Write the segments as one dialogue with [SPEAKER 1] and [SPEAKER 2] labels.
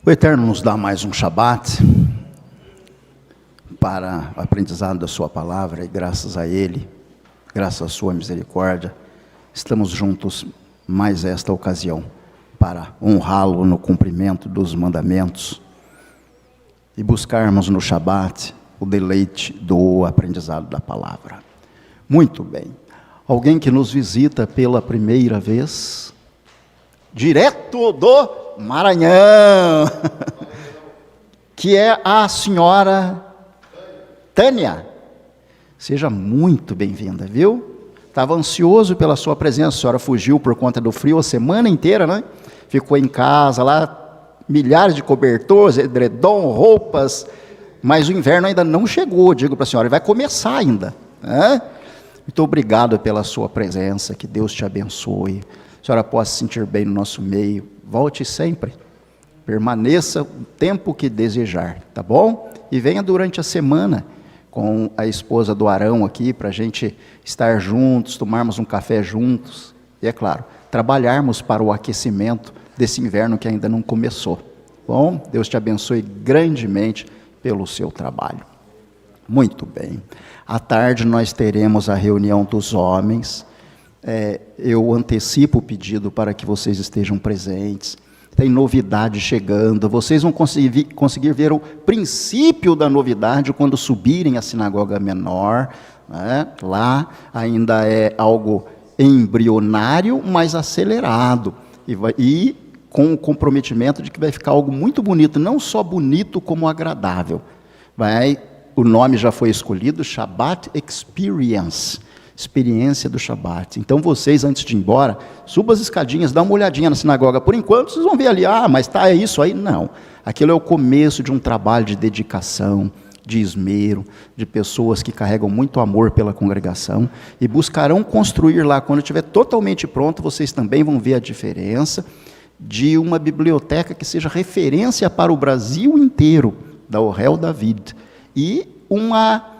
[SPEAKER 1] O Eterno nos dá mais um Shabat para o aprendizado da sua palavra, e graças a Ele, graças à sua misericórdia, estamos juntos mais esta ocasião para honrá-lo no cumprimento dos mandamentos e buscarmos no Shabat o deleite do aprendizado da palavra. Muito bem. Alguém que nos visita pela primeira vez, direto do Maranhão, que é a senhora Tânia. Seja muito bem-vinda, viu? Estava ansioso pela sua presença. A senhora fugiu por conta do frio a semana inteira, né? Ficou em casa lá, milhares de cobertores, edredom, roupas, mas o inverno ainda não chegou, digo para a senhora, vai começar ainda, né? Muito obrigado pela sua presença, que Deus te abençoe. A senhora possa se sentir bem no nosso meio, volte sempre, permaneça o tempo que desejar, tá bom? E venha durante a semana com a esposa do Arão aqui, para a gente estar juntos, tomarmos um café juntos, e é claro, trabalharmos para o aquecimento desse inverno que ainda não começou. Bom, Deus te abençoe grandemente pelo seu trabalho. Muito bem. À tarde nós teremos a reunião dos homens. Eu antecipo o pedido para que vocês estejam presentes. Tem novidade chegando. Vocês vão conseguir ver o princípio da novidade quando subirem à sinagoga menor, né? Lá ainda é algo embrionário, mas acelerado. E com o comprometimento de que vai ficar algo muito bonito, não só bonito como agradável. O nome já foi escolhido, Shabbat Experience, experiência do Shabbat. Então vocês, antes de ir embora, subam as escadinhas, dá uma olhadinha na sinagoga. Por enquanto, vocês vão ver ali, mas é isso aí? Não. Aquilo é o começo de um trabalho de dedicação, de esmero, de pessoas que carregam muito amor pela congregação e buscarão construir lá. Quando estiver totalmente pronto, vocês também vão ver a diferença de uma biblioteca que seja referência para o Brasil inteiro, da Ohel David. E uma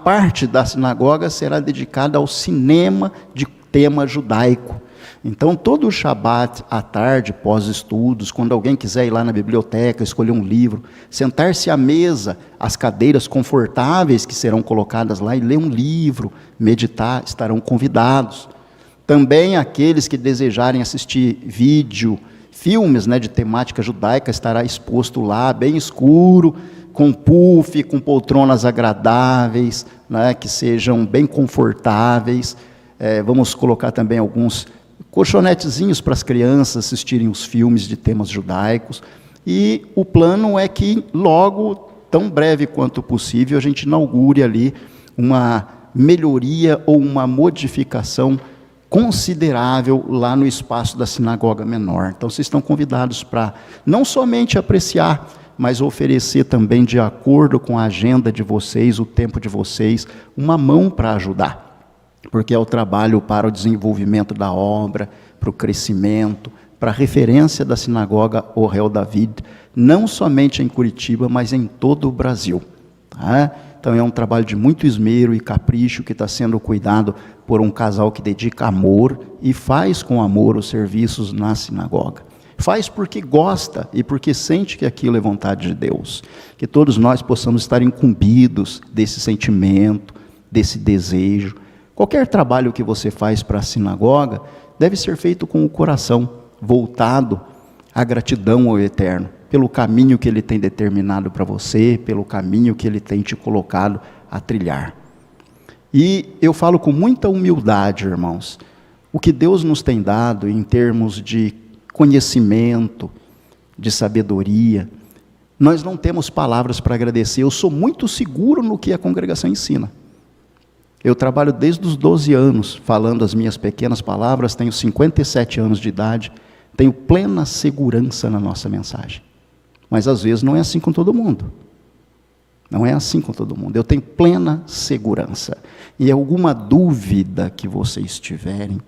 [SPEAKER 1] parte da sinagoga será dedicada ao cinema de tema judaico. Então, todo o Shabat, à tarde, pós-estudos, quando alguém quiser ir lá na biblioteca, escolher um livro, sentar-se à mesa, as cadeiras confortáveis que serão colocadas lá e ler um livro, meditar, estarão convidados. Também aqueles que desejarem assistir vídeo, filmes, de temática judaica, estará exposto lá, bem escuro, com puff, com poltronas agradáveis, que sejam bem confortáveis. Vamos colocar também alguns colchonetezinhos para as crianças assistirem os filmes de temas judaicos. E o plano é que logo, tão breve quanto possível, a gente inaugure ali uma melhoria ou uma modificação considerável lá no espaço da sinagoga menor. Então vocês estão convidados para não somente apreciar, mas oferecer também, de acordo com a agenda de vocês, o tempo de vocês, uma mão para ajudar, porque é o trabalho para o desenvolvimento da obra, para o crescimento, para a referência da sinagoga Ohel David, não somente em Curitiba, mas em todo o Brasil. Tá? Então é um trabalho de muito esmero e capricho que está sendo cuidado por um casal que dedica amor e faz com amor os serviços na sinagoga. Faz porque gosta e porque sente que aquilo é vontade de Deus. Que todos nós possamos estar incumbidos desse sentimento, desse desejo. Qualquer trabalho que você faz para a sinagoga deve ser feito com o coração voltado à gratidão ao Eterno, pelo caminho que Ele tem determinado para você, pelo caminho que Ele tem te colocado a trilhar. E eu falo com muita humildade, irmãos, o que Deus nos tem dado em termos de conhecimento, de sabedoria, nós não temos palavras para agradecer. Eu sou muito seguro no que a congregação ensina. Eu trabalho desde os 12 anos, falando as minhas pequenas palavras, tenho 57 anos de idade, tenho plena segurança na nossa mensagem. Mas às vezes não é assim com todo mundo. Não é assim com todo mundo. Eu tenho plena segurança. E alguma dúvida que vocês tiverem,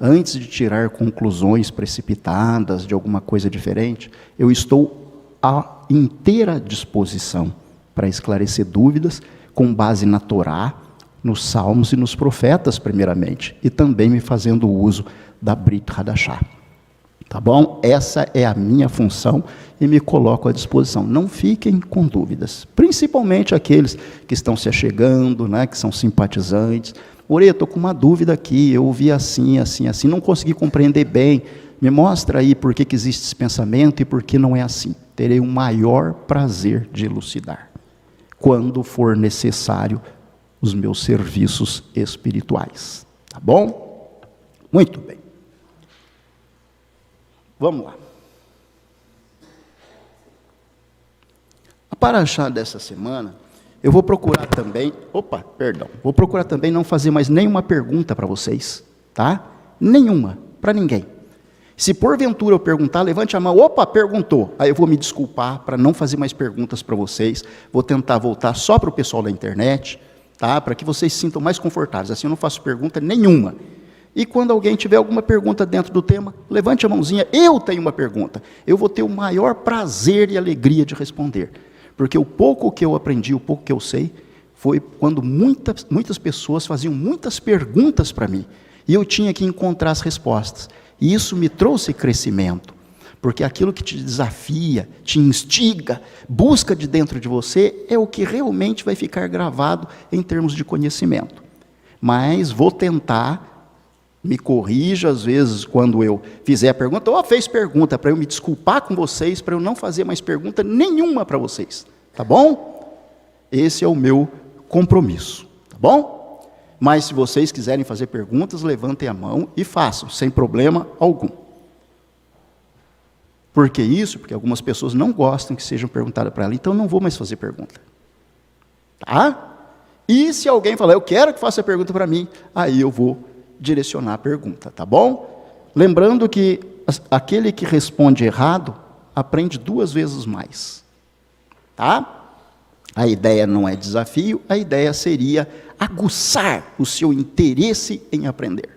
[SPEAKER 1] antes de tirar conclusões precipitadas de alguma coisa diferente, eu estou à inteira disposição para esclarecer dúvidas com base na Torá, nos Salmos e nos profetas, primeiramente, e também me fazendo uso da Brit Hadashah. Tá bom? Essa é a minha função e me coloco à disposição. Não fiquem com dúvidas, principalmente aqueles que estão se achegando, né, que são simpatizantes. Ore, estou com uma dúvida aqui, eu ouvi assim, assim, assim, não consegui compreender bem. Me mostra aí por que existe esse pensamento e por que não é assim. Terei o maior prazer de elucidar, quando for necessário, os meus serviços espirituais. Tá bom? Muito bem. Vamos lá. A paraxá dessa semana, eu vou procurar também, vou procurar também não fazer mais nenhuma pergunta para vocês, tá? Nenhuma, para ninguém. Se porventura eu perguntar, levante a mão, perguntou. Aí eu vou me desculpar para não fazer mais perguntas para vocês, vou tentar voltar só para o pessoal da internet, tá? Para que vocês se sintam mais confortáveis, assim eu não faço pergunta nenhuma. E quando alguém tiver alguma pergunta dentro do tema, levante a mãozinha, eu tenho uma pergunta. Eu vou ter o maior prazer e alegria de responder. Porque o pouco que eu aprendi, o pouco que eu sei, foi quando muitas pessoas faziam muitas perguntas para mim. E eu tinha que encontrar as respostas. E isso me trouxe crescimento. Porque aquilo que te desafia, te instiga, busca de dentro de você, é o que realmente vai ficar gravado em termos de conhecimento. Mas vou tentar... Me corrija, às vezes, quando eu fizer a pergunta, ou fez pergunta, para eu me desculpar com vocês, para eu não fazer mais pergunta nenhuma para vocês. Tá bom? Esse é o meu compromisso. Tá bom? Mas se vocês quiserem fazer perguntas, levantem a mão e façam, sem problema algum. Por que isso? Porque algumas pessoas não gostam que sejam perguntadas para elas, então não vou mais fazer pergunta. Tá? E se alguém falar, eu quero que faça a pergunta para mim, aí eu vou direcionar a pergunta, tá bom? Lembrando que aquele que responde errado, aprende 2 vezes mais, tá? A ideia não é desafio, a ideia seria aguçar o seu interesse em aprender.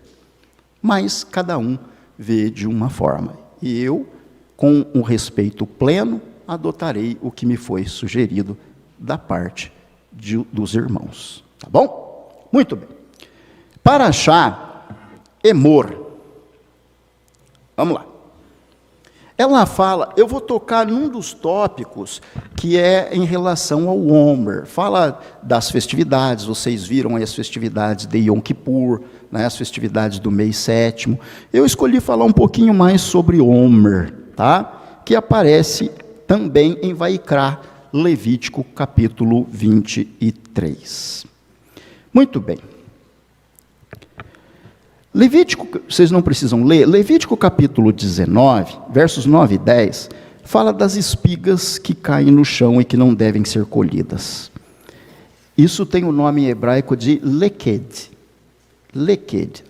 [SPEAKER 1] Mas cada um vê de uma forma. E eu, com um respeito pleno, adotarei o que me foi sugerido da parte dos irmãos, tá bom? Muito bem. Paraxá Emor. Vamos lá. Ela fala, eu vou tocar num dos tópicos que é em relação ao Omer. Fala das festividades, vocês viram aí as festividades de Yom Kippur, né, as festividades do mês 7º. Eu escolhi falar um pouquinho mais sobre Omer, tá? Que aparece também em Vaikra, Levítico, capítulo 23. Muito bem. Levítico, vocês não precisam ler, Levítico capítulo 19, versos 9 e 10, fala das espigas que caem no chão e que não devem ser colhidas. Isso tem o nome em hebraico de leked,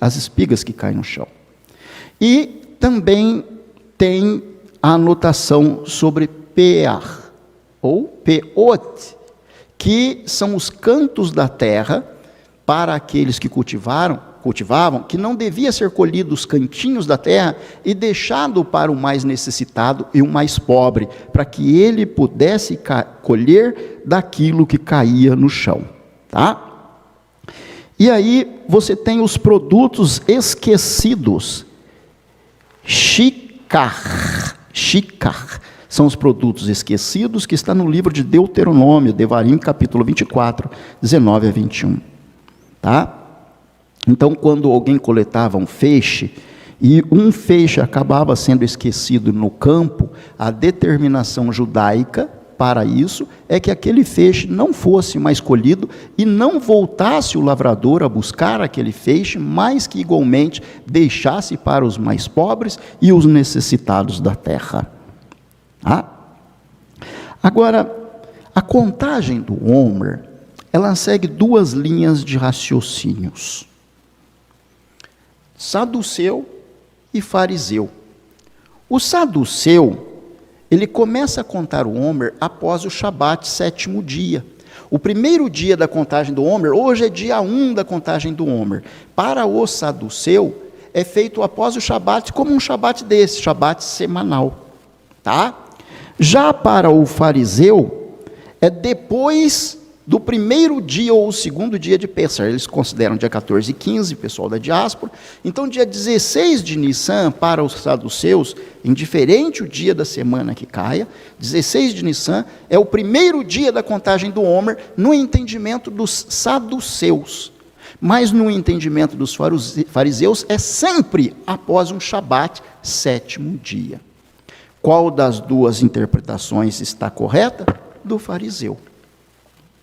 [SPEAKER 1] as espigas que caem no chão. E também tem a anotação sobre pear, ou peot, que são os cantos da terra para aqueles que cultivavam, que não devia ser colhido os cantinhos da terra e deixado para o mais necessitado e o mais pobre, para que ele pudesse colher daquilo que caía no chão, tá? E aí você tem os produtos esquecidos, shikar, são os produtos esquecidos que está no livro de Deuteronômio, Devarim, capítulo 24, 19 a 21, tá? Então, quando alguém coletava um feixe, e um feixe acabava sendo esquecido no campo, a determinação judaica para isso é que aquele feixe não fosse mais colhido e não voltasse o lavrador a buscar aquele feixe, mas que igualmente deixasse para os mais pobres e os necessitados da terra. Agora, a contagem do Omer, ela segue 2 linhas de raciocínios. Saduceu e fariseu. O saduceu, ele começa a contar o Omer após o Shabat, 7º dia. O primeiro dia da contagem do Omer, hoje é dia 1 da contagem do Omer. Para o saduceu, é feito após o Shabat, como um Shabat desse, Shabat semanal. Tá? Já para o fariseu, é depois do primeiro dia ou o segundo dia de Pêssar. Eles consideram dia 14 e 15, pessoal da diáspora. Então, dia 16 de Nissan, para os saduceus, indiferente o dia da semana que caia, 16 de Nissan é o primeiro dia da contagem do Homer, no entendimento dos saduceus. Mas no entendimento dos fariseus, é sempre após um Shabat, sétimo dia. Qual das duas interpretações está correta? Do fariseu.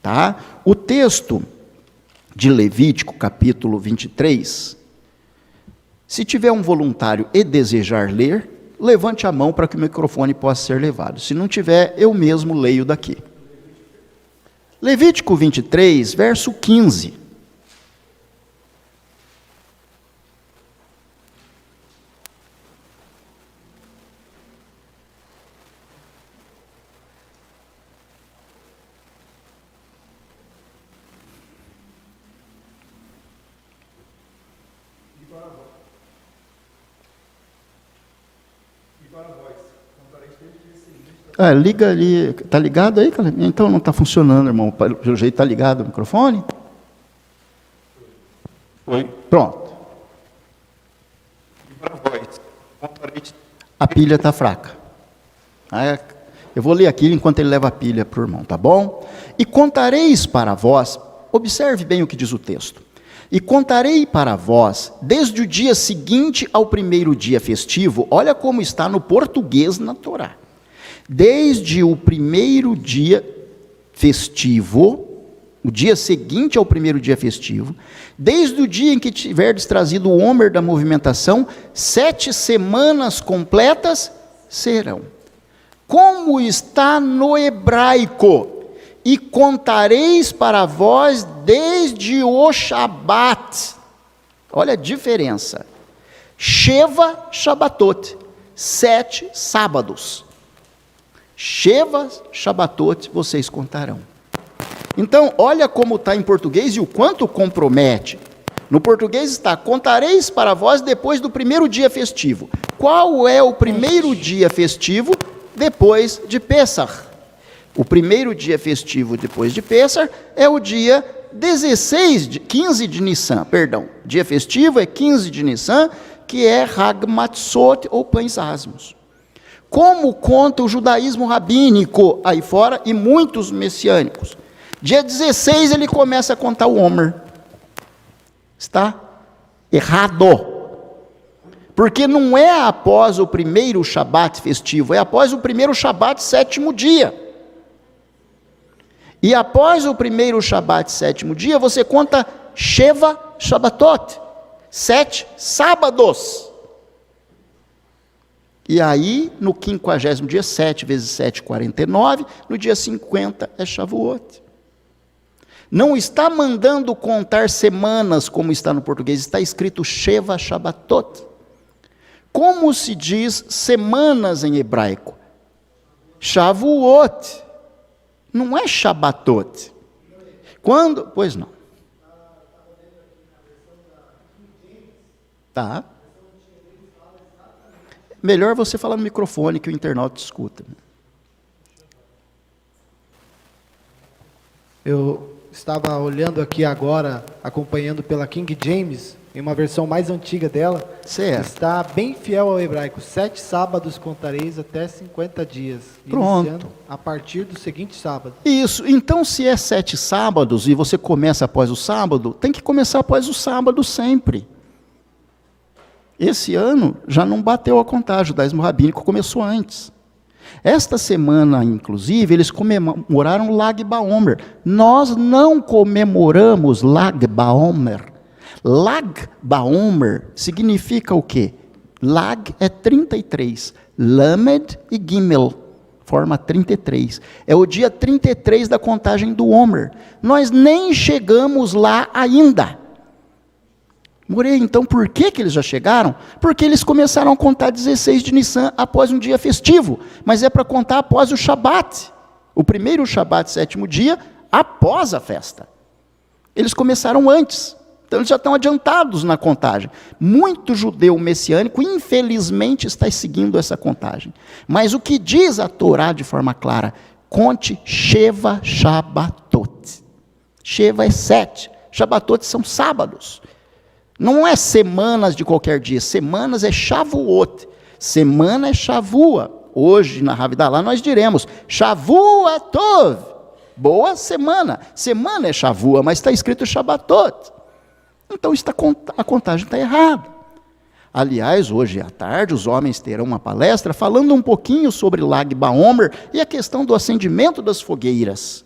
[SPEAKER 1] Tá? O texto de Levítico, capítulo 23, se tiver um voluntário e desejar ler, levante a mão para que o microfone possa ser levado. Se não tiver, eu mesmo leio daqui. Levítico 23, verso 15. Liga ali, está ligado aí? Então não está funcionando, irmão. Pelo jeito está ligado o microfone?
[SPEAKER 2] Oi.
[SPEAKER 1] Pronto.
[SPEAKER 2] E para vós,
[SPEAKER 1] a pilha está fraca. Eu vou ler aqui enquanto ele leva a pilha para o irmão, tá bom? E contareis para vós, observe bem o que diz o texto. E contarei para vós, desde o dia seguinte ao primeiro dia festivo, olha como está no português na Torá. Desde o primeiro dia festivo, o dia seguinte ao primeiro dia festivo, desde o dia em que tiverdes trazido o Homer da movimentação, 7 semanas completas serão. Como está no hebraico, e contareis para vós desde o Shabat. Olha a diferença. Sheva Shabatot, 7 sábados. Sheva Shabatot, vocês contarão. Então, olha como está em português e o quanto compromete. No português está, contareis para vós depois do primeiro dia festivo. Qual é o primeiro dia festivo depois de Pêssar? O primeiro dia festivo depois de Pêssar é o dia 15 de Nissan, perdão. Dia festivo é 15 de Nissan, que é Hag Matzot ou Pães Asmos. Como conta o judaísmo rabínico aí fora e muitos messiânicos. Dia 16 ele começa a contar o Homer. Está errado. Porque não é após o primeiro Shabat festivo, é após o primeiro Shabat sétimo dia. E após o primeiro Shabat sétimo dia, você conta Sheva Shabatot, 7 sábados. E aí, no 50º dia, 7 vezes 7, 49, no dia 50 é Shavuot. Não está mandando contar semanas, como está no português, está escrito Sheva Shabatot. Como se diz semanas em hebraico? Shavuot. Não é Shabatot. Quando? Pois não. Tá. Melhor você falar no microfone que o internauta escuta.
[SPEAKER 3] Eu estava olhando aqui agora, acompanhando pela King James, em uma versão mais antiga dela.
[SPEAKER 1] Certo.
[SPEAKER 3] Está bem fiel ao hebraico. 7 sábados contareis até 50 dias.
[SPEAKER 1] Pronto.
[SPEAKER 3] Iniciando a partir do seguinte sábado.
[SPEAKER 1] Isso. Então, se é 7 sábados e você começa após o sábado, tem que começar após o sábado sempre. Esse ano já não bateu a contagem, o judaísmo rabínico começou antes. Esta semana, inclusive, eles comemoraram Lag BaOmer. Nós não comemoramos Lag BaOmer. Lag BaOmer significa o quê? Lag é 33, Lamed e Gimel, forma 33. É o dia 33 da contagem do Homer. Nós nem chegamos lá ainda. Morei, então por que eles já chegaram? Porque eles começaram a contar 16 de Nissan após um dia festivo, mas é para contar após o Shabat, o primeiro Shabat, sétimo dia, após a festa. Eles começaram antes, então eles já estão adiantados na contagem. Muito judeu messiânico, infelizmente, está seguindo essa contagem. Mas o que diz a Torá de forma clara? Conte Sheva Shabatot. Sheva é 7. Shabatot são sábados. Não é semanas de qualquer dia. Semanas é Shavuot. Semana é Shavua. Hoje, na Havidalah, nós diremos Shavua Tov. Boa semana. Semana é Shavua, mas está escrito Shabatot. Então a contagem está errada. Aliás, hoje à tarde, os homens terão uma palestra falando um pouquinho sobre Lag Baomer e a questão do acendimento das fogueiras.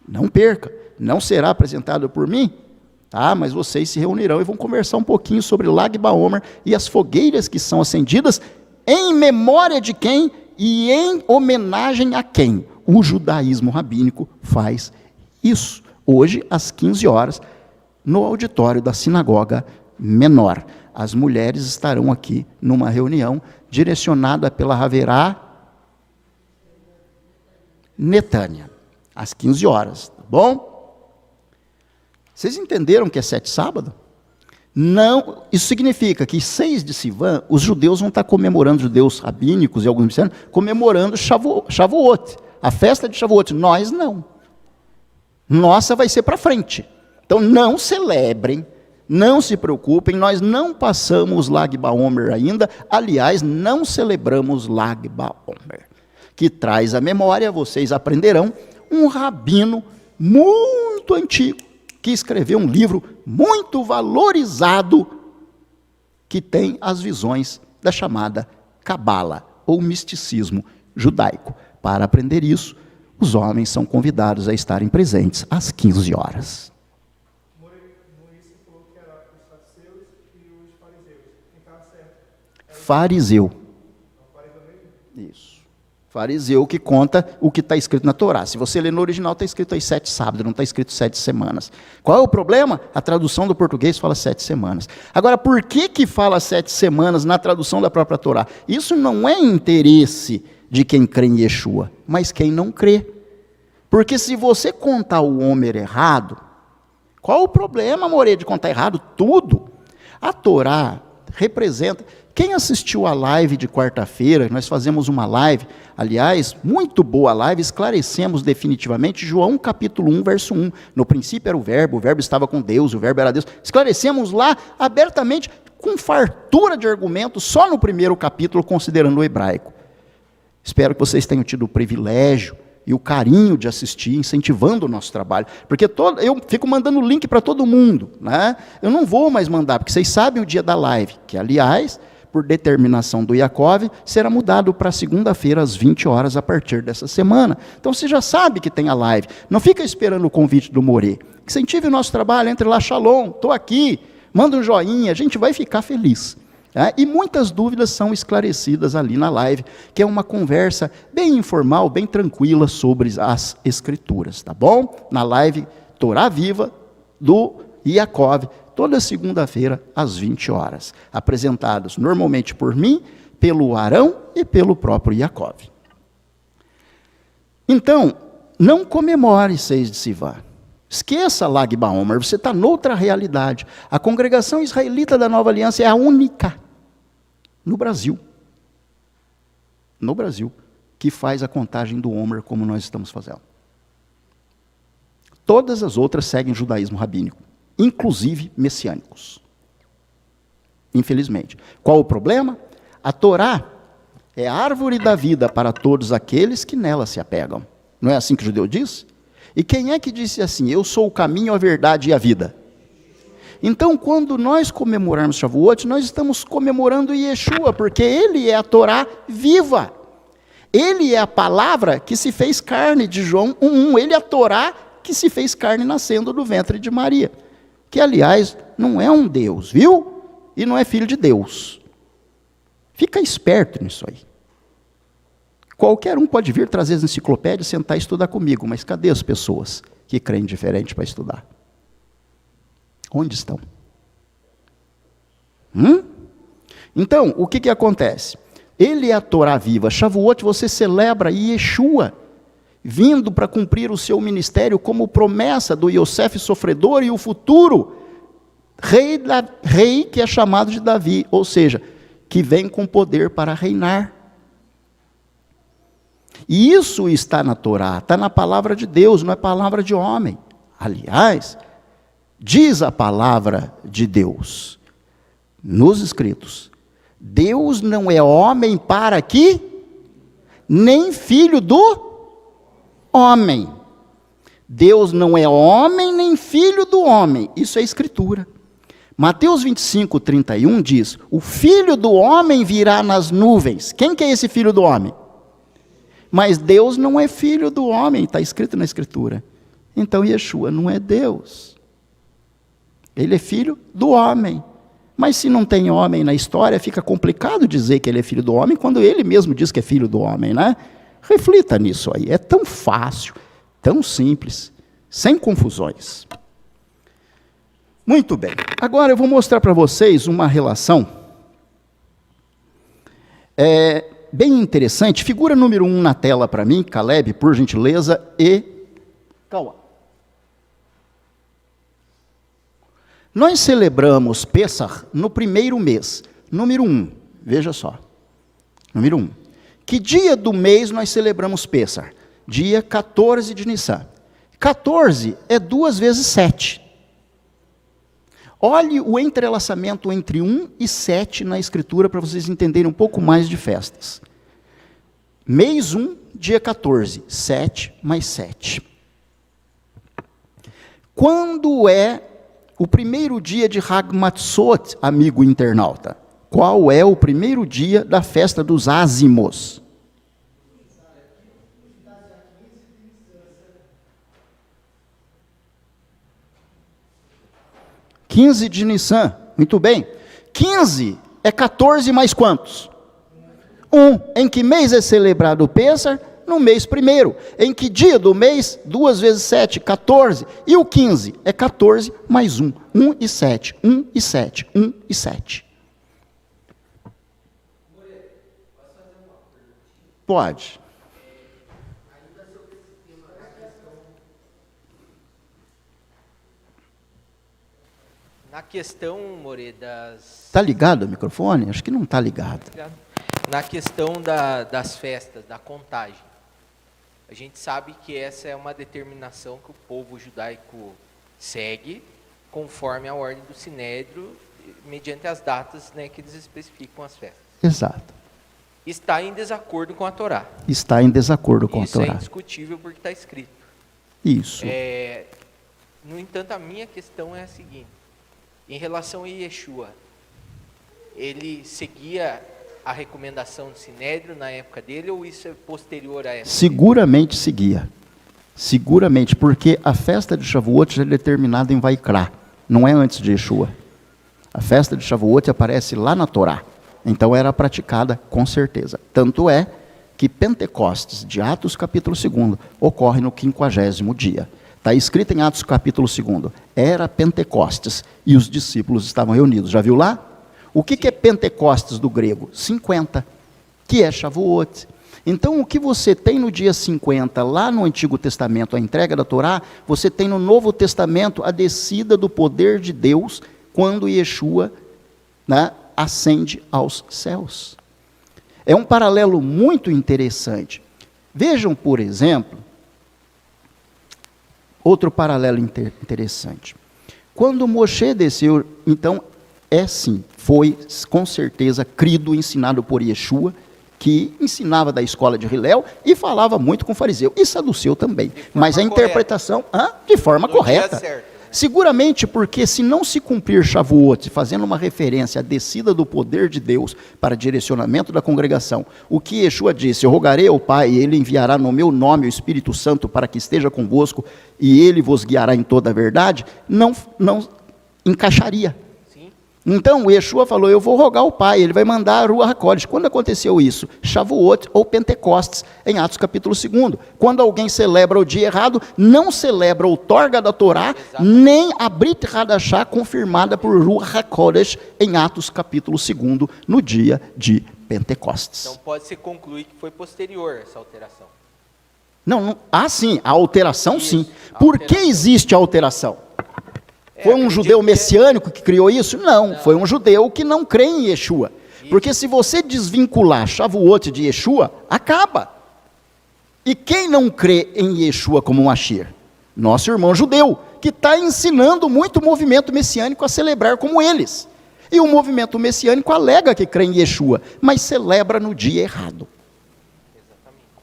[SPEAKER 1] Não perca, não será apresentado por mim, tá? Mas vocês se reunirão e vão conversar um pouquinho sobre Lag Baomer e as fogueiras que são acendidas em memória de quem e em homenagem a quem. O judaísmo rabínico faz isso. Hoje, às 15 horas, no auditório da Sinagoga Menor. As mulheres estarão aqui numa reunião direcionada pela Haverá Netânia, às 15 horas, tá bom? Vocês entenderam que é 7 sábado? Não, isso significa que 6 de Sivan, os judeus vão estar comemorando, judeus rabínicos e alguns cristianos, comemorando Shavuot, a festa de Shavuot. Nós não. Nossa vai ser para frente. Então não celebrem, não se preocupem, nós não passamos Lag Baomer ainda, aliás, não celebramos Lag Baomer, que traz à memória, vocês aprenderão, um rabino muito antigo, que escreveu um livro muito valorizado, que tem as visões da chamada Cabala, ou misticismo judaico. Para aprender isso, os homens são convidados a estarem presentes às 15 horas. Fariseu. Isso. Fariseu que conta o que está escrito na Torá. Se você ler no original, está escrito aí 7 sábados, não está escrito 7 semanas. Qual é o problema? A tradução do português fala 7 semanas. Agora, por que fala 7 semanas na tradução da própria Torá? Isso não é interesse de quem crê em Yeshua, mas quem não crê. Porque se você contar o Homer errado, qual o problema, More, de contar errado? Tudo. A Torá representa... Quem assistiu a live de quarta-feira, nós fazemos uma live, aliás, muito boa live, esclarecemos definitivamente João capítulo 1, verso 1. No princípio era o verbo estava com Deus, o verbo era Deus. Esclarecemos lá abertamente, com fartura de argumentos, só no primeiro capítulo, considerando o hebraico. Espero que vocês tenham tido o privilégio e o carinho de assistir, incentivando o nosso trabalho. Porque eu fico mandando link para todo mundo, né? Eu não vou mais mandar, porque vocês sabem o dia da live, que aliás... por determinação do Yaakov, será mudado para segunda-feira, às 20 horas, a partir dessa semana. Então, você já sabe que tem a live. Não fica esperando o convite do More. Incentive o nosso trabalho, entre lá, Shalom, estou aqui, manda um joinha, a gente vai ficar feliz. E muitas dúvidas são esclarecidas ali na live, que é uma conversa bem informal, bem tranquila sobre as Escrituras, tá bom? Na live Torá Viva, do Yaakov, toda segunda-feira, às 20 horas. Apresentados normalmente por mim, pelo Arão e pelo próprio Yaakov. Então, não comemore 6 de Sivan. Esqueça Lag Baomer, você está noutra realidade. A congregação israelita da Nova Aliança é a única no Brasil. No Brasil, que faz a contagem do Homer como nós estamos fazendo. Todas as outras seguem o judaísmo rabínico, inclusive messiânicos. Infelizmente. Qual o problema? A Torá é a árvore da vida para todos aqueles que nela se apegam. Não é assim que o judeu diz? E quem é que disse assim, eu sou o caminho, a verdade e a vida? Então, quando nós comemorarmos Shavuot, nós estamos comemorando Yeshua, porque ele é a Torá viva. Ele é a palavra que se fez carne, de João 1:1. Ele é a Torá que se fez carne nascendo do ventre de Maria. Que, aliás, não é um Deus, viu? E não é filho de Deus. Fica esperto nisso aí. Qualquer um pode vir trazer as enciclopédias, sentar e estudar comigo, mas cadê as pessoas que creem diferente para estudar? Onde estão? Então, o que acontece? Ele é a Torá viva. Shavuot você celebra Yeshua, vindo para cumprir o seu ministério como promessa do Yosef sofredor e o futuro rei que é chamado de Davi, ou seja, que vem com poder para reinar. E isso está na Torá, está na palavra de Deus, não é palavra de homem. Aliás, diz a palavra de Deus, nos escritos, Deus não é homem para que, nem filho do homem. Deus não é homem, nem filho do homem. Isso é escritura. Mateus 25, 31 diz, o filho do homem virá nas nuvens. Quem que é esse filho do homem? Mas Deus não é filho do homem, está escrito na escritura. Então Yeshua não é Deus. Ele é filho do homem. Mas se não tem homem na história, fica complicado dizer que ele é filho do homem, quando ele mesmo diz que é filho do homem, né? Reflita nisso aí, é tão fácil, tão simples, sem confusões. Muito bem, agora eu vou mostrar para vocês uma relação bem interessante. Figura número 1 na tela para mim, Caleb, por gentileza, e Cauã. Nós celebramos Pessah no primeiro mês, número 1, veja só, número 1. Que dia do mês nós celebramos Pessah? Dia 14 de Nissan. 14 é 2 vezes 7. Olhe o entrelaçamento entre 1 e 7 na escritura, para vocês entenderem um pouco mais de festas. Mês 1, dia 14, 7 mais 7. Quando é o primeiro dia de Hag Matzot, amigo internauta? Qual é o primeiro dia da festa dos ázimos? (15 de Nissan), muito bem. 15 é 14 mais quantos? 1. Em que mês é celebrado o Pêssar? No mês primeiro. Em que dia do mês? 2 vezes 7, 14. E o 15? É 14 mais 1. 1 e 7, 1 e 7, 1 e 7. Pode.
[SPEAKER 4] Na questão, More, das...
[SPEAKER 1] Está ligado o microfone? Acho que não está ligado.
[SPEAKER 4] Na questão das festas, da contagem, a gente sabe que essa é uma determinação que o povo judaico segue conforme a ordem do Sinédrio, mediante as datas, né, que eles especificam as festas.
[SPEAKER 1] Exato.
[SPEAKER 4] Está em desacordo com a Torá.
[SPEAKER 1] Está em desacordo com a
[SPEAKER 4] Isso é
[SPEAKER 1] Torá.
[SPEAKER 4] indiscutível porque está escrito.
[SPEAKER 1] Isso.
[SPEAKER 4] No entanto, a minha questão é a seguinte. Em relação a Yeshua, ele seguia a recomendação do Sinédrio na época dele, ou isso é posterior a essa?
[SPEAKER 1] Seguramente seguia. Seguramente, porque a festa de Shavuot já é determinada em Vaikra, não é antes de Yeshua. A festa de Shavuot aparece lá na Torá, então era praticada com certeza. Tanto é que Pentecostes, de Atos capítulo 2, ocorre no 50º dia. Está escrito em Atos capítulo 2, era Pentecostes, e os discípulos estavam reunidos. Já viu lá? O que é Pentecostes do grego? 50, que é Shavuot. Então, o que você tem no dia 50, lá no Antigo Testamento, a entrega da Torá, você tem no Novo Testamento a descida do poder de Deus, quando Yeshua, né, ascende aos céus. É um paralelo muito interessante. Vejam, por exemplo, outro paralelo interessante. Quando Moshe desceu, então, foi com certeza crido, ensinado por Yeshua, que ensinava da escola de Hillel e falava muito com o fariseu, e saduceu também. Mas a interpretação, de forma correta. Seguramente porque se não se cumprir Shavuot, fazendo uma referência à descida do poder de Deus para direcionamento da congregação, o que Yeshua disse, eu rogarei ao Pai, e Ele enviará no meu nome o Espírito Santo para que esteja convosco, e Ele vos guiará em toda a verdade, não encaixaria. Então, o Yeshua falou, eu vou rogar ao Pai, Ele vai mandar a Ruach HaKodesh. Quando aconteceu isso? Shavuot ou Pentecostes, em Atos capítulo 2. Quando alguém celebra o dia errado, não celebra o Torga da Torá, nem a Brit Hadashah, confirmada por Ruach HaKodesh, em Atos capítulo 2, no dia de Pentecostes.
[SPEAKER 4] Então, pode-se concluir que foi posterior essa alteração.
[SPEAKER 1] Não, sim, a alteração sim. Por que existe a alteração? Foi um judeu messiânico que criou isso? Não, foi um judeu que não crê em Yeshua. Porque se você desvincular Shavuot de Yeshua, acaba. E quem não crê em Yeshua como Mashiach? Nosso irmão judeu, que está ensinando muito o movimento messiânico a celebrar como eles. E o movimento messiânico alega que crê em Yeshua, mas celebra no dia errado.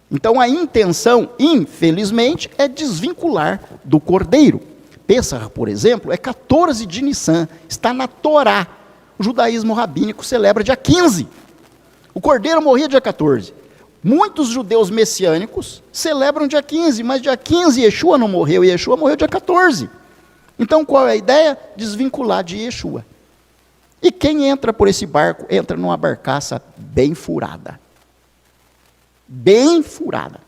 [SPEAKER 1] Então a intenção, infelizmente, é desvincular do Cordeiro. Pêssar, por exemplo, é 14 de Nissan, está na Torá. O judaísmo rabínico celebra dia 15. O Cordeiro morria dia 14. Muitos judeus messiânicos celebram dia 15, mas dia 15 Yeshua não morreu, e Yeshua morreu dia 14. Então qual é a ideia? Desvincular de Yeshua. E quem entra por esse barco, entra numa barcaça bem furada. Bem furada.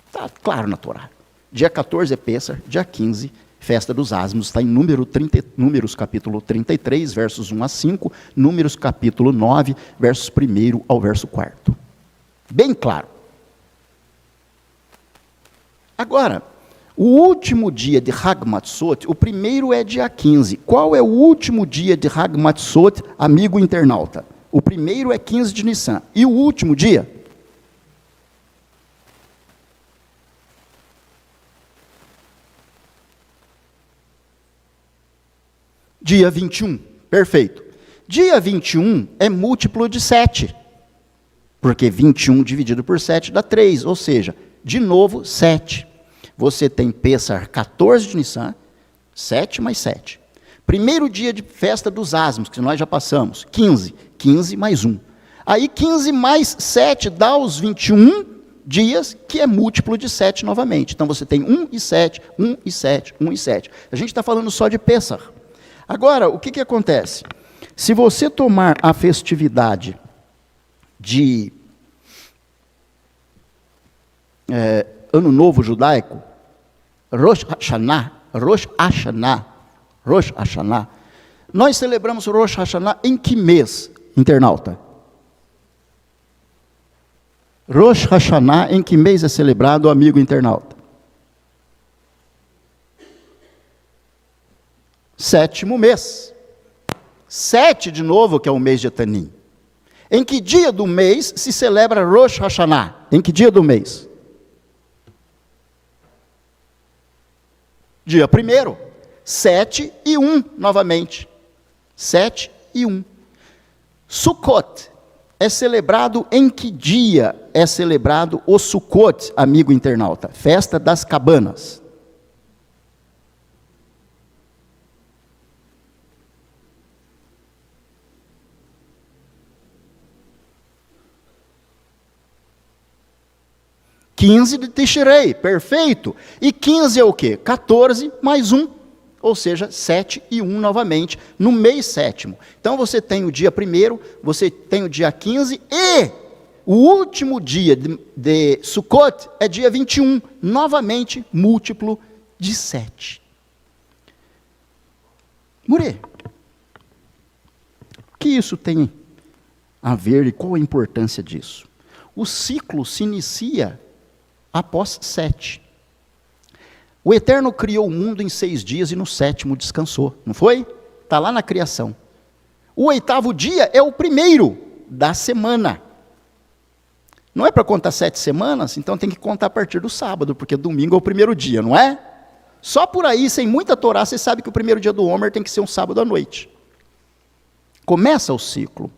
[SPEAKER 1] Está claro na Torá. Dia 14 é Pêssar, dia 15, festa dos ázimos, está em Números capítulo 33, versos 1 a 5, Números capítulo 9, versos 1 ao verso 4. Bem claro. Agora, o último dia de Hag Matzot, o primeiro é dia 15. Qual é o último dia de Hag Matzot, amigo internauta? O primeiro é 15 de Nissan. E o último dia? Dia 21. Perfeito. Dia 21 é múltiplo de 7. Porque 21 dividido por 7 dá 3. Ou seja, de novo, 7. Você tem Pêssar 14 de Nissan, 7 mais 7. Primeiro dia de festa dos ázimos, que nós já passamos, 15. 15 mais 1. Aí 15 mais 7 dá os 21 dias, que é múltiplo de 7 novamente. Então você tem 1 e 7, 1 e 7, 1 e 7. A gente está falando só de Pêssar. Agora, o que acontece? Se você tomar a festividade de Ano Novo Judaico, Rosh Hashanah, nós celebramos Rosh Hashanah em que mês, internauta? Rosh Hashanah em que mês é celebrado, amigo internauta? 7º mês. 7 de novo, que é o mês de Etanim. Em que dia do mês se celebra Rosh Hashanah? Em que dia do mês? Dia 1º. 7 e 1, novamente. 7 e 1. Sukkot é celebrado em que dia é celebrado o Sukkot, amigo internauta? Festa das cabanas. (15 de Tishrei), perfeito. E 15 é o quê? 14 mais 1, ou seja, 7 e 1 novamente, no mês 7º. Então você tem o dia 1º, você tem o dia 15, e o último dia de Sukkot é dia 21, novamente, múltiplo de 7. Murê, o que isso tem a ver e qual a importância disso? O ciclo se inicia após 7. O Eterno criou o mundo em 6 dias e no 7º descansou, não foi? Está lá na criação. O 8º dia é o primeiro da semana. Não é para contar 7 semanas, então tem que contar a partir do sábado, porque domingo é o primeiro dia, não é? Só por aí, sem muita Torá, você sabe que o primeiro dia do Homer tem que ser um sábado à noite. Começa o ciclo.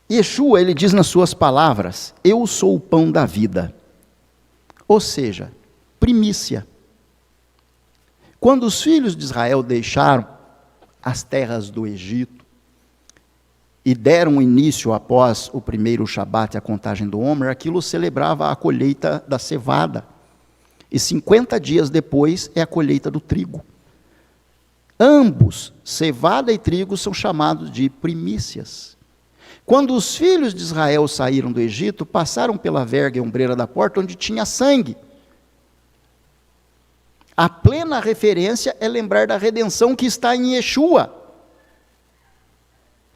[SPEAKER 1] Yeshua, ele diz nas suas palavras, eu sou o pão da vida. Ou seja, primícia. Quando os filhos de Israel deixaram as terras do Egito e deram início após o primeiro Shabat e a contagem do Homer, aquilo celebrava a colheita da cevada. E 50 dias depois é a colheita do trigo. Ambos, cevada e trigo, são chamados de primícias. Quando os filhos de Israel saíram do Egito, passaram pela verga e ombreira da porta, onde tinha sangue. A plena referência é lembrar da redenção que está em Yeshua,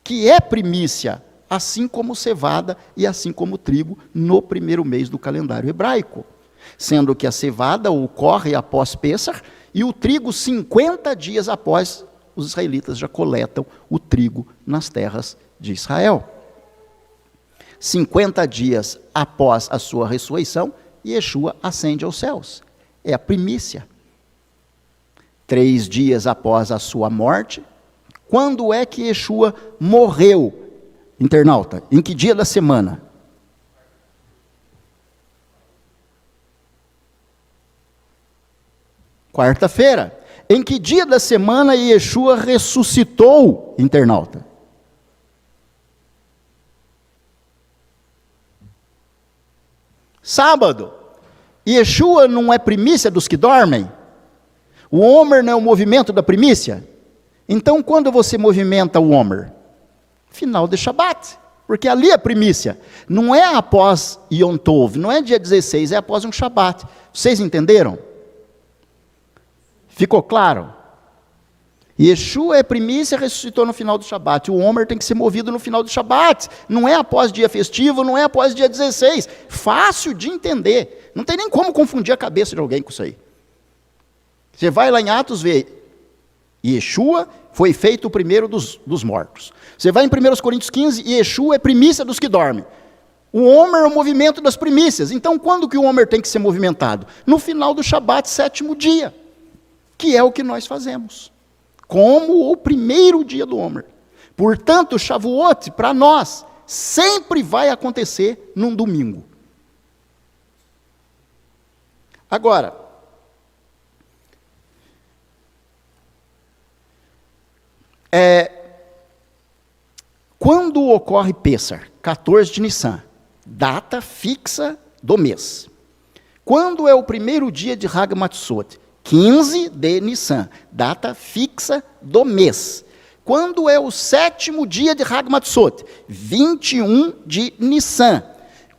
[SPEAKER 1] que é primícia, assim como cevada e assim como trigo, no primeiro mês do calendário hebraico. Sendo que a cevada ocorre após Pêssar, e o trigo 50 dias após os israelitas já coletam o trigo nas terras de Israel. 50 dias após a sua ressurreição, Yeshua ascende aos céus. É a primícia. 3 dias após a sua morte, quando é que Yeshua morreu? Internauta, em que dia da semana? Quarta-feira. Em que dia da semana Yeshua ressuscitou, internauta? Sábado. Yeshua não é primícia dos que dormem? O Omer não é o movimento da primícia? Então, quando você movimenta o Omer? Final de Shabat. Porque ali é primícia. Não é após Yom Tov, não é dia 16, é após um Shabat. Vocês entenderam? Ficou claro? Yeshua é primícia, ressuscitou no final do Shabat. O Omer tem que ser movido no final do Shabat. Não é após dia festivo, não é após dia 16. Fácil de entender. Não tem nem como confundir a cabeça de alguém com isso aí. Você vai lá em Atos ver, Yeshua foi feito o primeiro dos mortos. Você vai em 1 Coríntios 15, Yeshua é primícia dos que dormem. O Omer é o movimento das primícias. Então, quando que o Omer tem que ser movimentado? No final do Shabat, 7º dia. Que é o que nós fazemos. Como o primeiro dia do Omer. Portanto, Shavuot, para nós, sempre vai acontecer num domingo. Agora, quando ocorre Pessah? 14 de Nissan, data fixa do mês. Quando é o primeiro dia de Hag Matzot? 15 de Nissan, data fixa do mês. Quando é o 7º dia de Hag Matzot? 21 de Nissan.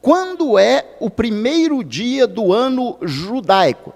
[SPEAKER 1] Quando é o primeiro dia do ano judaico?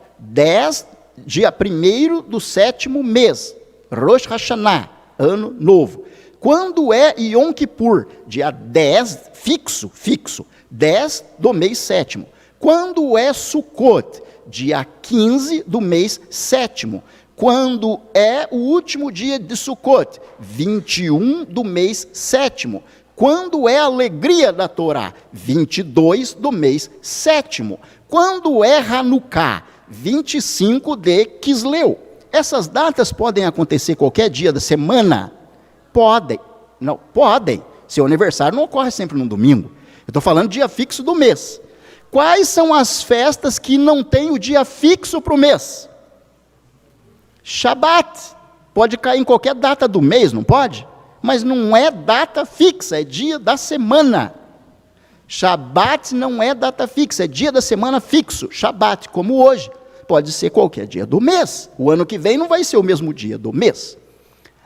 [SPEAKER 1] Dia 1º do 7º mês, Rosh Hashanah, ano novo. Quando é Yom Kippur? Dia 10, fixo, 10 do mês 7º. Quando é Sukkot? Dia 15 do mês 7º. Quando é o último dia de Sukkot? 21 do mês 7º. Quando é a alegria da Torá? 22 do mês 7º. Quando é Hanukkah? 25 de Quisleu. Essas datas podem acontecer qualquer dia da semana? Podem. Não, podem. Seu aniversário não ocorre sempre no domingo. Eu estou falando dia fixo do mês. Quais são as festas que não tem o dia fixo para o mês? Shabat. Pode cair em qualquer data do mês, não pode? Mas não é data fixa, é dia da semana. Shabat não é data fixa, é dia da semana fixo. Shabat, como hoje. Pode ser qualquer dia do mês. O ano que vem não vai ser o mesmo dia do mês.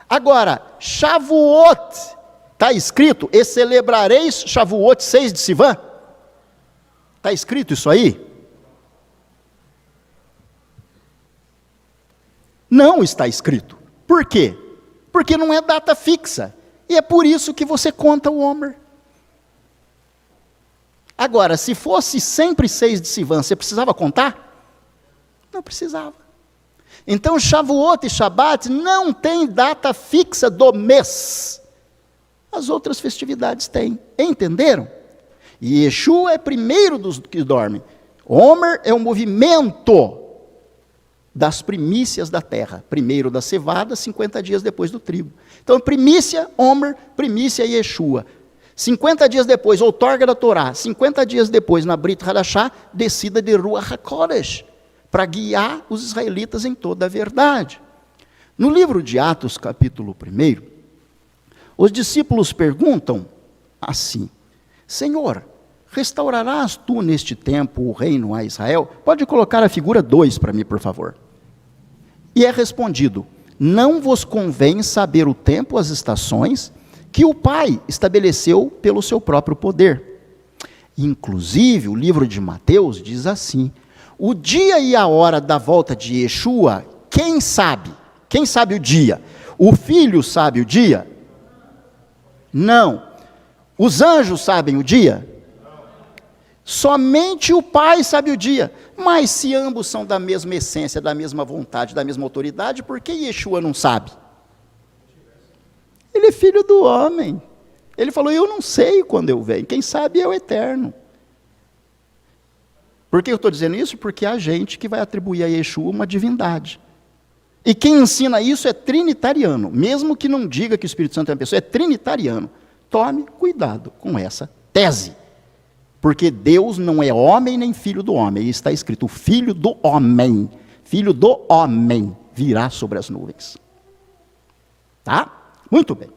[SPEAKER 1] Agora, Shavuot, está escrito, e celebrareis Shavuot 6 de Sivan? Está escrito isso aí? Não está escrito. Por quê? Porque não é data fixa. E é por isso que você conta o Omer. Agora, se fosse sempre 6 de Sivan, você precisava contar? Não precisava. Então, Shavuot e Shabat não tem data fixa do mês. As outras festividades têm. Entenderam? E Yeshua é primeiro dos que dormem. Omer é o movimento das primícias da terra. Primeiro da cevada, 50 dias depois do trigo. Então, primícia, Omer, primícia Yeshua. 50 dias depois, outorga da Torá. 50 dias depois, na Brit Hadashah, descida de Ruach HaKodesh, para guiar os israelitas em toda a verdade. No livro de Atos, capítulo 1, os discípulos perguntam assim: Senhor, restaurarás tu neste tempo o reino a Israel? Pode colocar a figura 2 para mim, por favor. E é respondido: não vos convém saber o tempo, as estações, que o Pai estabeleceu pelo seu próprio poder. Inclusive, o livro de Mateus diz assim: o dia e a hora da volta de Yeshua, quem sabe? Quem sabe o dia? O Filho sabe o dia? Não. Os anjos sabem o dia? Somente o Pai sabe o dia. Mas se ambos são da mesma essência, da mesma vontade, da mesma autoridade, por que Yeshua não sabe? Ele é filho do homem. Ele falou, eu não sei quando eu venho, quem sabe é o eterno. Por que eu estou dizendo isso? Porque é a gente que vai atribuir a Yeshua uma divindade. E quem ensina isso é trinitariano, mesmo que não diga que o Espírito Santo é uma pessoa, é trinitariano. Tome cuidado com essa tese. Porque Deus não é homem nem filho do homem. E está escrito, o filho do homem virá sobre as nuvens. Tá? Muito bem.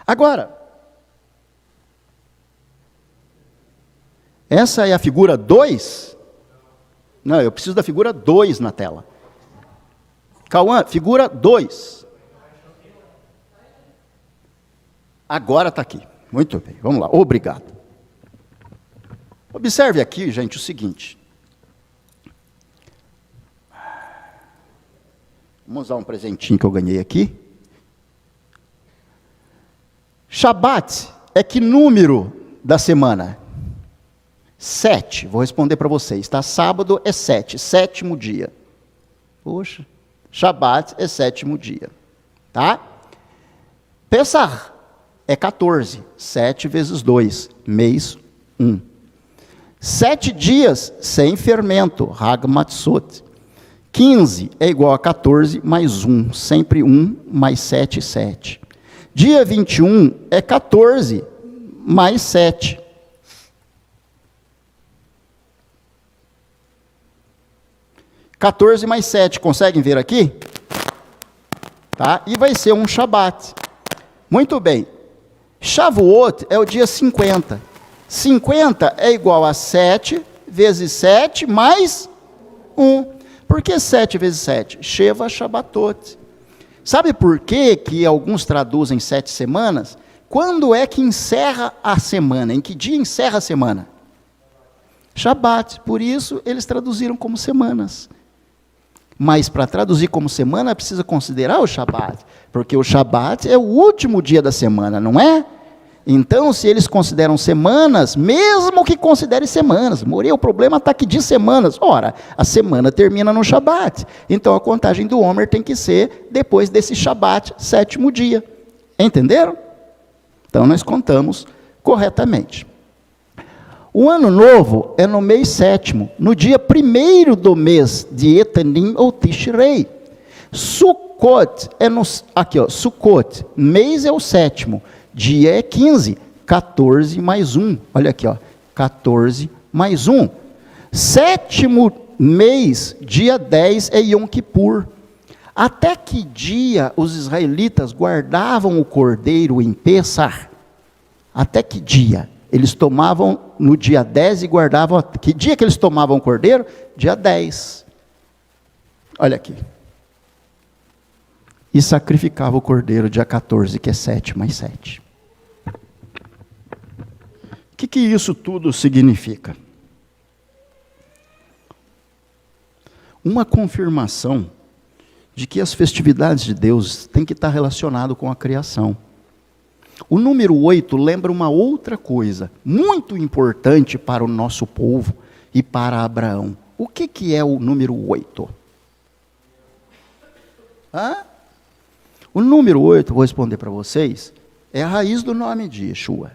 [SPEAKER 1] Agora, essa é a figura 2? Não, eu preciso da figura 2 na tela. Cauã, figura 2. Agora está aqui. Muito bem, vamos lá. Obrigado. Observe aqui, gente, o seguinte. Vamos usar um presentinho que eu ganhei aqui. Shabat é que número da semana? 7. Vou responder para vocês, tá? Sábado é 7, sétimo dia. Poxa, Shabat é sétimo dia, tá? Pessah é 14, 7 vezes 2, mês 1. 7 dias sem fermento, Hag Matzot. 15 é igual a 14 mais 1, sempre 1 mais 7, 7. Dia 21 é 14 mais 7. (14 mais 7), conseguem ver aqui? Tá? E vai ser um Shabat. Muito bem. Shavuot é o dia 50. 50 é igual a 7 vezes 7 mais 1. Por que 7 vezes 7? Sheva Shabbatot. Sabe por que alguns traduzem 7 semanas? Quando é que encerra a semana? Em que dia encerra a semana? Shabat. Por isso, eles traduziram como semanas. Mas para traduzir como semana, precisa considerar o Shabat. Porque o Shabat é o último dia da semana, não é? Então, se eles consideram semanas, mesmo que considere semanas, o problema está aqui de semanas. Ora, a semana termina no Shabat. Então, a contagem do Homer tem que ser depois desse Shabat, sétimo dia. Entenderam? Então, nós contamos corretamente. O ano novo é no mês 7º, no dia 1º do mês de Etanim ou Tishrei. Sukkot é no... Aqui, ó, Sukkot, mês é o 7º. Dia é 15, 14 mais 1. Olha aqui, ó, 14 mais 1. 7º mês, dia 10, é Yom Kippur. Até que dia os israelitas guardavam o cordeiro em Pessah? Até que dia? Eles tomavam no dia 10 e guardavam... Que dia que eles tomavam o cordeiro? Dia 10. Olha aqui. E sacrificava o cordeiro dia 14, que é 7 mais 7. O que isso tudo significa? Uma confirmação de que as festividades de Deus têm que estar relacionadas com a criação. O número 8 lembra uma outra coisa, muito importante para o nosso povo e para Abraão. O que é o número 8? O número 8, vou responder para vocês, é a raiz do nome de Yeshua.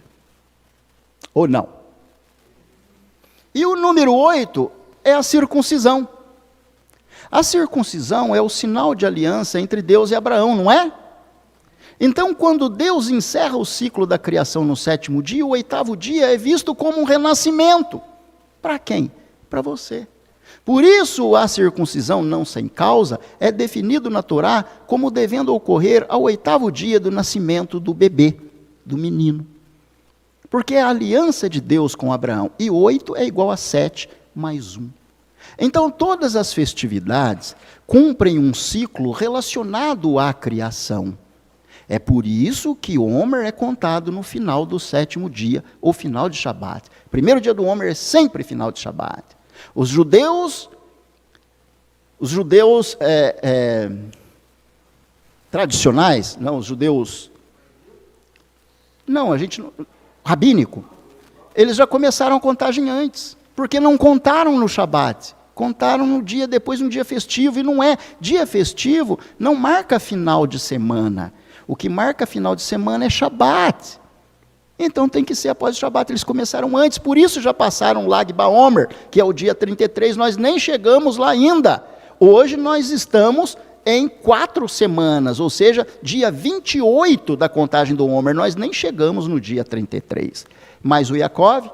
[SPEAKER 1] Ou não? E o número 8 é a circuncisão. A circuncisão é o sinal de aliança entre Deus e Abraão, não é? Então, quando Deus encerra o ciclo da criação no 7º dia, o 8º dia é visto como um renascimento. Para quem? Para você. Por isso, a circuncisão não sem causa é definido na Torá como devendo ocorrer ao 8º dia do nascimento do bebê, do menino. Porque é a aliança de Deus com Abraão. E 8 é igual a 7 mais 1. Então, todas as festividades cumprem um ciclo relacionado à criação. É por isso que Homer é contado no final do 7º dia, ou final de Shabat. Primeiro dia do Homer é sempre final de Shabat. Os judeus tradicionais, não, os judeus, não, rabínico, eles já começaram a contagem antes, porque não contaram no Shabat, contaram no dia depois, um dia festivo, e não é, dia festivo não marca final de semana. O que marca final de semana é Shabat. Então tem que ser após o Shabat. Eles começaram antes, por isso já passaram Lag Baomer, que é o dia 33, nós nem chegamos lá ainda. Hoje nós estamos em 4 semanas, ou seja, dia 28 da contagem do Homer, nós nem chegamos no dia 33. Mas o Yaakov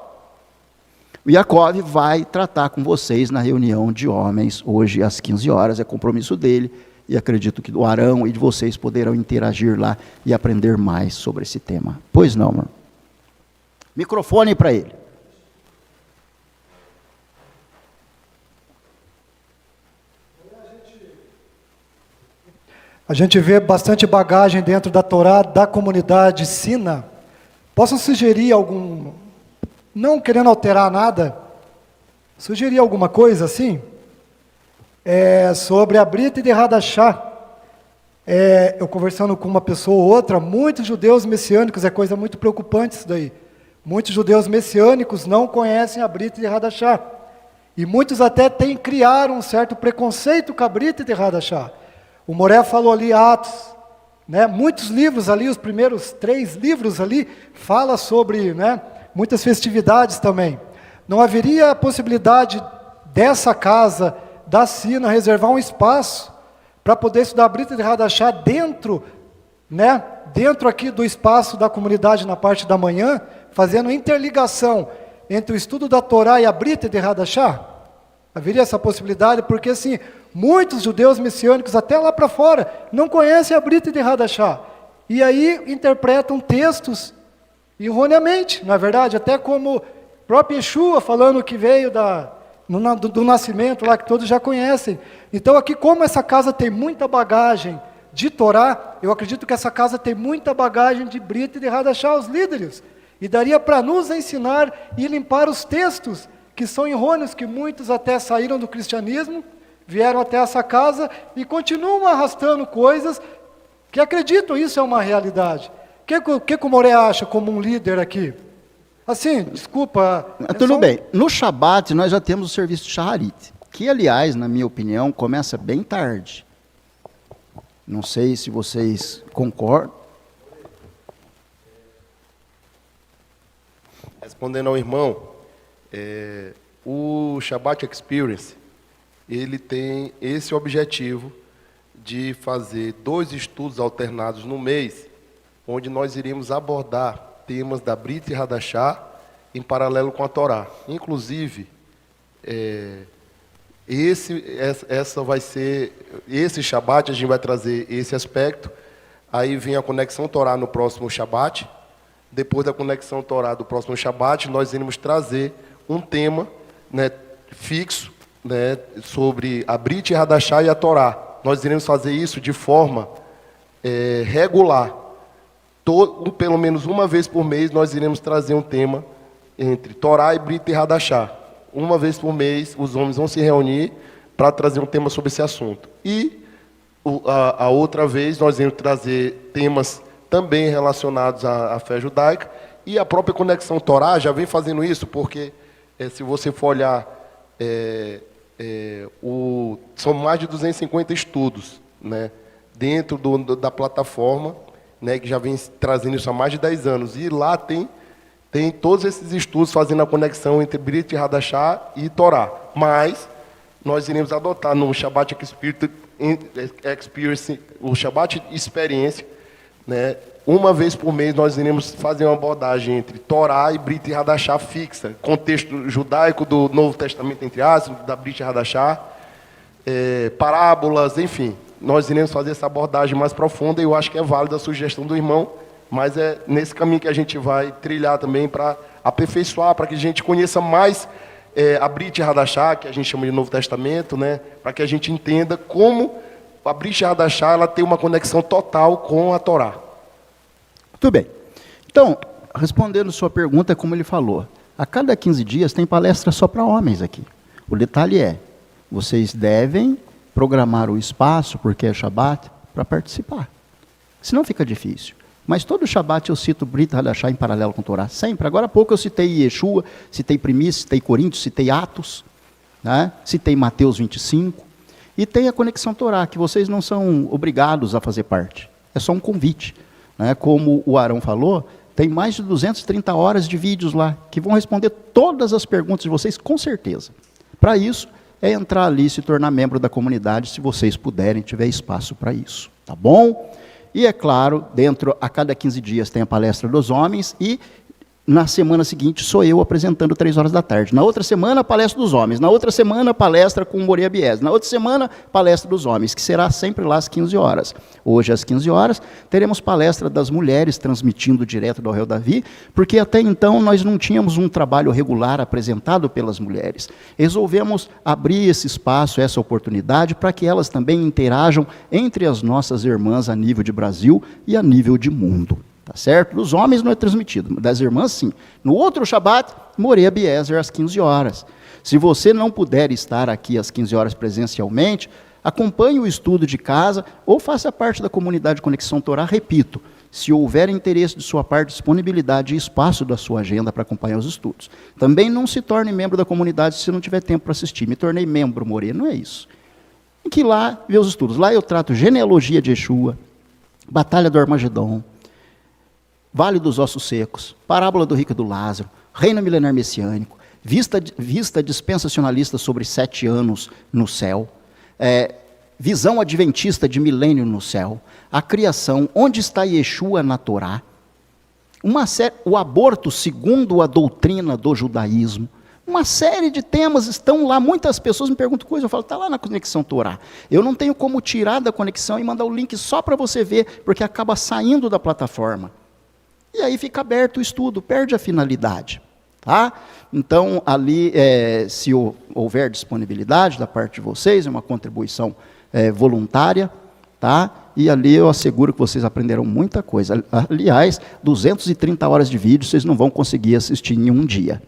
[SPEAKER 1] vai tratar com vocês na reunião de homens, hoje às 15 horas, é compromisso dele, e acredito que do Arão e de vocês poderão interagir lá e aprender mais sobre esse tema. Pois não, irmão? Microfone para ele.
[SPEAKER 5] A gente vê bastante bagagem dentro da Torá, da comunidade Sina. Posso sugerir algum, não querendo alterar nada, sugerir alguma coisa assim? Sobre a Brit de Hadashah. Eu conversando com uma pessoa ou outra, muitos judeus messiânicos, é coisa muito preocupante isso daí. Muitos judeus messiânicos não conhecem a Brit de Hadashah. E muitos até criaram um certo preconceito com a Brit de Hadashah. O Moré falou ali, Atos, né? Muitos livros ali, os primeiros 3 livros ali, fala sobre, né, muitas festividades também. Não haveria a possibilidade dessa casa, da Sina, reservar um espaço para poder estudar a Brit de Hadashah dentro, né, dentro aqui do espaço da comunidade na parte da manhã, fazendo interligação entre o estudo da Torá e a Brit de Hadashah? Haveria essa possibilidade, porque assim, muitos judeus messiânicos, até lá para fora, não conhecem a Brit de Hadashah. E aí interpretam textos erroneamente, na verdade, até como o próprio Yeshua falando que veio do nascimento lá, que todos já conhecem. Então aqui, como essa casa tem muita bagagem de Torá, eu acredito que essa casa tem muita bagagem de Brit de Hadashah, os líderes. E daria para nos ensinar e limpar os textos que são errôneos, que muitos até saíram do cristianismo, vieram até essa casa e continuam arrastando coisas que acreditam isso é uma realidade. O que o Moré acha como um líder aqui? Assim, desculpa...
[SPEAKER 1] Tudo bem. No Shabat nós já temos o serviço de Shaharit, que aliás, na minha opinião, começa bem tarde. Não sei se vocês concordam.
[SPEAKER 2] Respondendo ao irmão, o Shabbat Experience, ele tem esse objetivo de fazer 2 estudos alternados no mês, onde nós iremos abordar temas da Brit Hadashah em paralelo com a Torá. Inclusive, esse Shabbat a gente vai trazer esse aspecto. Aí vem a conexão Torá no próximo Shabbat. Depois da conexão Torá do próximo Shabbat, nós iremos trazer um tema, né, fixo, né, sobre a Brit Hadashah e a Torá. Nós iremos fazer isso de forma regular. Pelo menos uma vez por mês, nós iremos trazer um tema entre Torá e Brit Hadashah. Uma vez por mês, os homens vão se reunir para trazer um tema sobre esse assunto. E a outra vez, nós iremos trazer temas também relacionados à fé judaica. E a própria conexão Torá já vem fazendo isso, porque se você for olhar, são mais de 250 estudos, né, dentro da plataforma, né, que já vem trazendo isso há mais de 10 anos. E lá tem todos esses estudos fazendo a conexão entre Brit Hadashah e Torá. Mas nós iremos adotar no Shabbat Experience, o Shabbat Experiência, né, uma vez por mês nós iremos fazer uma abordagem entre Torá e Brit Hadashah fixa, contexto judaico do Novo Testamento, entre aspas, da Brit Hadashah, parábolas, enfim. Nós iremos fazer essa abordagem mais profunda e eu acho que é válida a sugestão do irmão, mas é nesse caminho que a gente vai trilhar também para aperfeiçoar, para que a gente conheça mais a Brit Hadashah, que a gente chama de Novo Testamento, né, para que a gente entenda como a Brit Hadashah ela tem uma conexão total com a Torá.
[SPEAKER 1] Muito bem. Então, respondendo sua pergunta, como ele falou, a cada 15 dias tem palestra só para homens aqui. O detalhe é, vocês devem programar o espaço, porque é Shabat, para participar. Senão fica difícil. Mas todo Shabat eu cito Brit Hadashah em paralelo com a Torá. Sempre. Agora há pouco eu citei Yeshua, citei Primícias, citei Coríntios, citei Atos, né? Citei Mateus 25. E tem a conexão Torá, que vocês não são obrigados a fazer parte. É só um convite. Né? Como o Arão falou, Tem mais de 230 horas de vídeos lá, que vão responder todas as perguntas de vocês, com certeza. Para isso, é entrar ali e se tornar membro da comunidade, se vocês puderem, tiver espaço para isso. Tá bom? E é claro, a cada 15 dias tem a palestra dos homens e na semana seguinte sou eu apresentando 3 horas da tarde. Na outra semana, palestra dos homens. Na outra semana, palestra com o Moreira Bies. Na outra semana, palestra dos homens, que será sempre lá às 15 horas. Hoje, às 15 horas, teremos palestra das mulheres, transmitindo direto do Réu Davi, porque até então nós não tínhamos um trabalho regular apresentado pelas mulheres. Resolvemos abrir esse espaço, essa oportunidade, para que elas também interajam entre as nossas irmãs a nível de Brasil e a nível de mundo. Tá certo? Dos homens não é transmitido, das irmãs sim. No outro Shabat, Moreira Bieser às 15 horas. Se você não puder estar aqui às 15 horas presencialmente, acompanhe o estudo de casa ou faça parte da comunidade Conexão Torá. Repito, se houver interesse de sua parte, disponibilidade e espaço da sua agenda para acompanhar os estudos. Também não se torne membro da comunidade se não tiver tempo para assistir. Me tornei membro, Moreira, não é isso. Tem que ir lá ver os estudos. Lá eu trato genealogia de Yeshua, Batalha do Armagedon, Vale dos Ossos Secos, Parábola do Rico e do Lázaro, Reino Milenar Messiânico, vista dispensacionalista sobre 7 anos no céu, visão adventista de milênio no céu, a criação, onde está Yeshua na Torá, o aborto segundo a doutrina do judaísmo, uma série de temas estão lá. Muitas pessoas me perguntam coisas, eu falo, está lá na Conexão Torá. Eu não tenho como tirar da conexão e mandar o link só para você ver, porque acaba saindo da plataforma. E aí fica aberto o estudo, perde a finalidade. Tá? Então, ali, se houver disponibilidade da parte de vocês, é uma contribuição voluntária, tá? E ali eu asseguro que vocês aprenderão muita coisa. Aliás, 230 horas de vídeo vocês não vão conseguir assistir em um dia.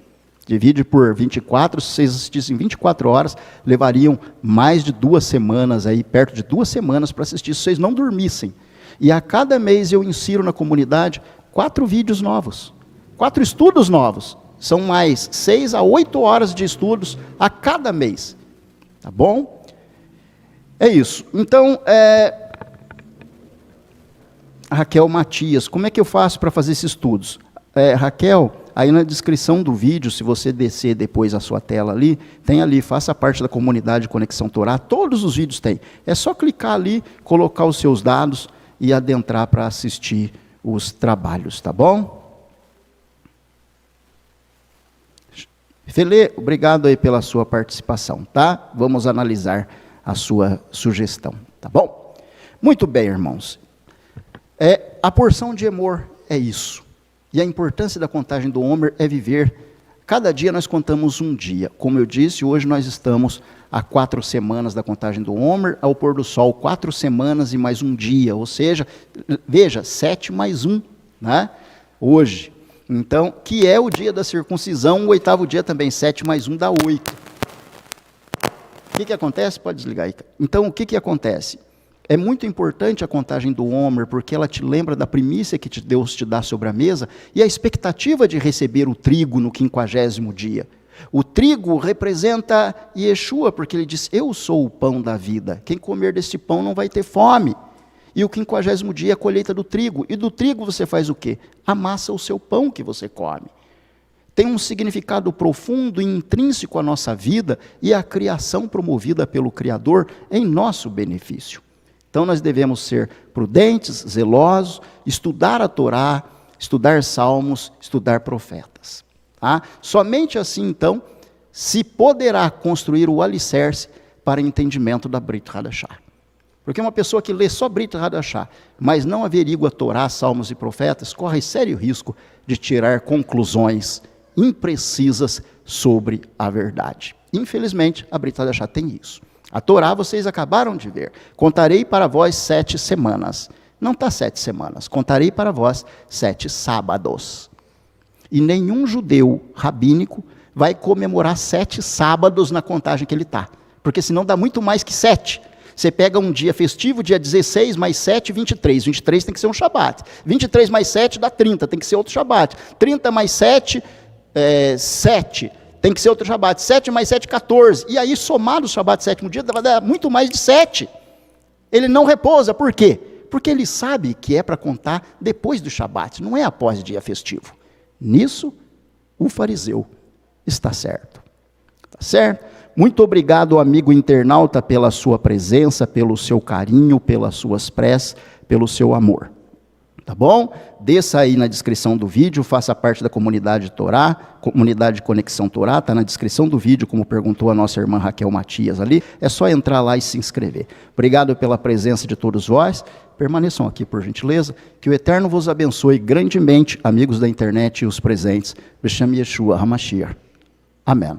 [SPEAKER 1] Divide por 24, se vocês assistissem 24 horas, levariam mais de 2 semanas, aí, perto de 2 semanas para assistir, se vocês não dormissem. E a cada mês eu insiro na comunidade 4 vídeos novos, 4 estudos novos. São mais 6 a 8 horas de estudos a cada mês. Tá bom? É isso. Então, Raquel Matias, como é que eu faço para fazer esses estudos? Raquel, aí na descrição do vídeo, se você descer depois a sua tela ali, tem ali, faça parte da comunidade Conexão Torá, todos os vídeos tem. É só clicar ali, colocar os seus dados e adentrar para assistir os trabalhos, tá bom? Felê, obrigado aí pela sua participação, tá? Vamos analisar a sua sugestão, tá bom? Muito bem, irmãos. A porção de Emor é isso. E a importância da contagem do Homer é viver. Cada dia nós contamos um dia. Como eu disse, hoje nós estamos há 4 semanas da contagem do Homer, ao pôr do sol, 4 semanas e mais um dia. Ou seja, veja, 7 mais 1, né? Hoje. Então, que é o dia da circuncisão, o 8º dia também, 7 mais 1 dá 8. O que acontece? Pode desligar aí. Então, o que acontece? É muito importante a contagem do Homer, porque ela te lembra da primícia que Deus te dá sobre a mesa, e a expectativa de receber o trigo no 50º dia. O trigo representa Yeshua, porque ele diz, eu sou o pão da vida, quem comer deste pão não vai ter fome. E o 50º dia é a colheita do trigo, e do trigo você faz o quê? Amassa o seu pão que você come. Tem um significado profundo e intrínseco à nossa vida, e à criação promovida pelo Criador em nosso benefício. Então nós devemos ser prudentes, zelosos, estudar a Torá, estudar salmos, estudar profetas. Tá? Somente assim, então, se poderá construir o alicerce para entendimento da Brit Hadashah. Porque uma pessoa que lê só Brit Hadashah, mas não averigua a Torá, salmos e profetas, corre sério risco de tirar conclusões imprecisas sobre a verdade. Infelizmente, a Brit Hadashah tem isso. A Torá vocês acabaram de ver. Contarei para vós 7 semanas. Não está 7 semanas. Contarei para vós 7 sábados. E nenhum judeu rabínico vai comemorar 7 sábados na contagem que ele está. Porque senão dá muito mais que 7. Você pega um dia festivo, dia 16 mais 7, 23. 23 tem que ser um Shabat. 23 mais 7 dá 30, tem que ser outro Shabat. 30 mais 7, 7. Tem que ser outro Shabat. 7 mais 7, 14. E aí, somado o Shabat 7º dia, vai dar muito mais de 7. Ele não repousa. Por quê? Porque ele sabe que é para contar depois do Shabat, não é após o dia festivo. Nisso, o fariseu está certo. Tá certo? Muito obrigado, amigo internauta, pela sua presença, pelo seu carinho, pelas suas preces, pelo seu amor. Tá bom? Desça aí na descrição do vídeo, faça parte da comunidade Torá, comunidade Conexão Torá, está na descrição do vídeo, como perguntou a nossa irmã Raquel Matias ali, é só entrar lá e se inscrever. Obrigado pela presença de todos vós, permaneçam aqui por gentileza, que o Eterno vos abençoe grandemente, amigos da internet e os presentes. B'Shem Yeshua HaMashiach. Amém.